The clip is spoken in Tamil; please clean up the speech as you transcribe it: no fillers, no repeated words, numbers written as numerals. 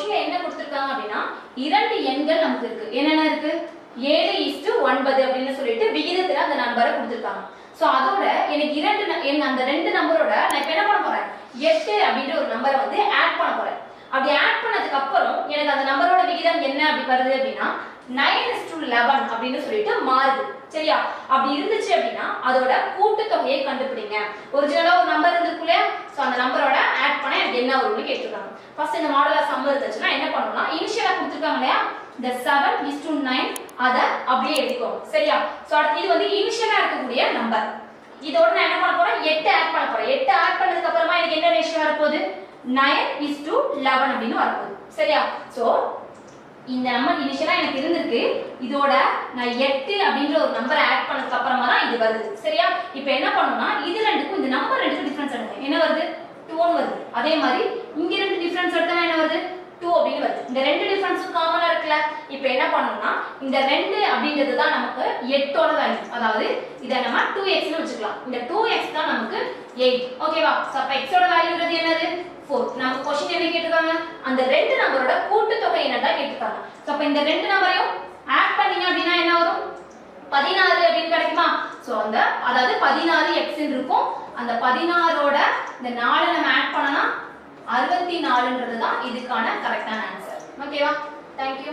क्वेश्चनல என்ன கொடுத்திருக்காங்க அப்படினா இரண்டு எண்கள் நமக்கு இருக்கு. என்னென்ன இருக்கு? 7:9 அப்படினு சொல்லிட்டு விகிதத்துல அந்த நம்பரை கொடுத்திருக்காங்க. சோ அதோட எனக்கு அந்த ரெண்டு நம்பரோட நான் இப்ப என்ன பண்ண போறேன்? 8 அப்படிங்கற ஒரு நம்பரை வந்து ஆட் பண்ண போறேன். அப்படி ஆட் பண்ணதுக்கு அப்புறம் எனக்கு அந்த நம்பரோட விகிதம் என்ன அப்படி வருது அப்படினா 9:11 அப்படினு சொல்லிட்டு மாறுது. சரியா? அப்படி இருந்துச்சு அப்படினா அதோட கூட்டுத்தொகையை கண்டுபிடிங்க. ஒரிஜினலா ஒரு நம்பர் இருந்திருக்குல, சோ அந்த நம்பரோட ஆட் பண்ண எனக்கு என்ன வரும்னு கேட்டிருக்காங்க. ஃபர்ஸ்ட் இந்த மாடலா சம் இருந்துச்சுனா என்ன பண்ணனும்னா இனிஷியலா கொடுத்திருக்காங்க இல்லையா, இந்த 7:9 அத அப்படியே எழுதிக்கோங்க. சரியா? சோ அடுத்து இது வந்து இனிஷியலா இருக்கக்கூடிய நம்பர். இதோட நான் என்ன பண்ண போறேன்? 8 ஆட் பண்ண போறேன். 8 ஆட் பண்ணதுக்கு அப்புறமா எனக்கு என்ன ரேஷியோ வர போகுது? 9:11 அப்படினு வர போகுது. சரியா? சோ இந்த நம்பர் இனிஷியலா எனக்கு இருந்திருக்கு. இதோட நான் 8 அப்படிங்கற ஒரு நம்பரை ஆட் பண்ணதுக்கு அப்புறமா தான் இது வருது. சரியா? இப்போ என்ன பண்ணனும்னா இது ரெண்டுக்கும் இந்த நம்பர் ரெண்டுக்கும் டிஃபரன்ஸ் எடுங்க. என்ன வருது? 2 ன்னு வருது. அதே மாதிரி இங்க ரெண்டு டிஃபரன்ஸ் எடுத்தா என்ன வருது? 2 அப்படினு வருது. இந்த ரெண்டு டிஃபரன்ஸும் காமனா இருக்குல. இப்போ என்ன பண்ணனும்னா இந்த 2 அப்படிங்கிறது தான் நமக்கு 8 ஓட வேல்யூ. அதாவது இத நம்ம 2x னு வெச்சுக்கலாம். இந்த 2x தான் நமக்கு 8. ஓகேவா? சோ அப்ப x ஓட வேல்யூங்கிறது என்னது? 4. நமக்கு क्वेश्चन என்ன கேட்டிருக்காங்க? அந்த ரெண்டு நம்பரோட கூட்டுத்தொகை என்னடா கேட்டிருக்காங்க. சோ அப்ப இந்த ரெண்டு நம்பரையும் ஆட் பண்ணீங்க அப்படினா என்ன வரும்? 16 அப்படினு கிடைக்குமா? சோ அதாவது 16x ன்னு இருக்கும். அந்த 16 ஓட இந்த 4 நம்ம ஆட் பண்ணனா 64ன்றது தான் இதுக்கான கரெக்ட்டான ஆன்சர். ஓகேவா? Thank you.